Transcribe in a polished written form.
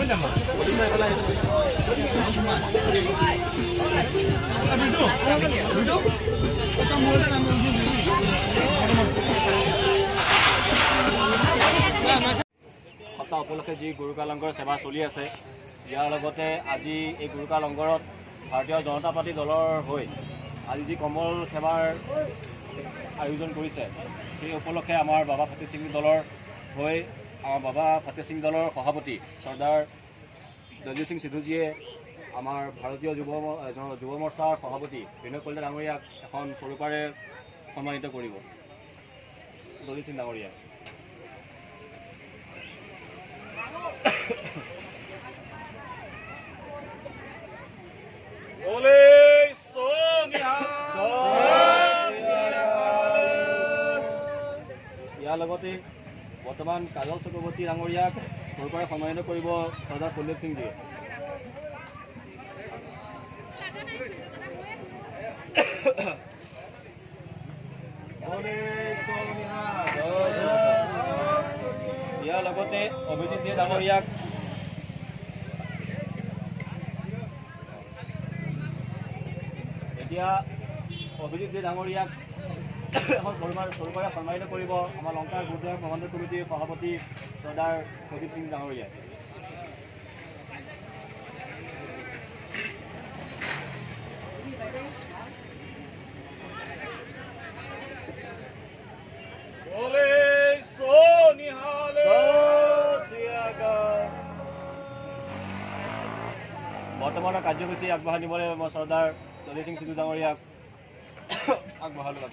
সপ্তাহ উপলক্ষে যি গুৰুকা লংগৰ সেৱা চলি আছে ইয়াৰ লগতে আজি এই গুৰুকা লংগৰত ভাৰতীয় জনতা পাৰ্টি দলৰ হৈ আজি যি কমল সেৱাৰ আয়োজন কৰিছে সেই উপলক্ষে আমাৰ বাবা ফতেহ সিং দলৰ হৈ আমাৰ বাবা ফতেহ সিং দলৰ সভাপতি চৰ্দাৰ দলজিৎ সিং সিদ্ধুজীয়ে আমাৰ ভাৰতীয় যুৱ মৰ্চাৰ সভাপতি বিনয় কলিতা ডাঙৰীয়াক এখন স্বৰূপেৰে সন্মানিত কৰিব। দলজিৎ সিং ডাঙৰীয়া ইয়াৰ লগতে বৰ্তমান কাজল চক্ৰৱৰ্তী ডাঙৰীয়াক স্বৰূপেৰে সন্মানিত কৰিব চৰ্দাৰ কুলদীপ সিংজীয়ে। ইয়াৰ লগতে অভিজিৎ দে ডাঙৰীয়াক অভিজিৎ দে ডাঙৰীয়াক এখন স্বৰূপেৰে সন্মানিত কৰিব আমাৰ লংকা গুৰুদ্বাৰ প্ৰবন্ধক কমিটিৰ সভাপতি চৰ্দাৰ প্ৰদীপ সিং ডাঙৰীয়াই। বৰ্তমানৰ কাৰ্যসূচী আগবঢ়াই নিবলৈ মই চৰ্দাৰ দলজিৎ সিং সিদ্ধু ডাঙৰীয়াক আগবঢ়ালোঁ।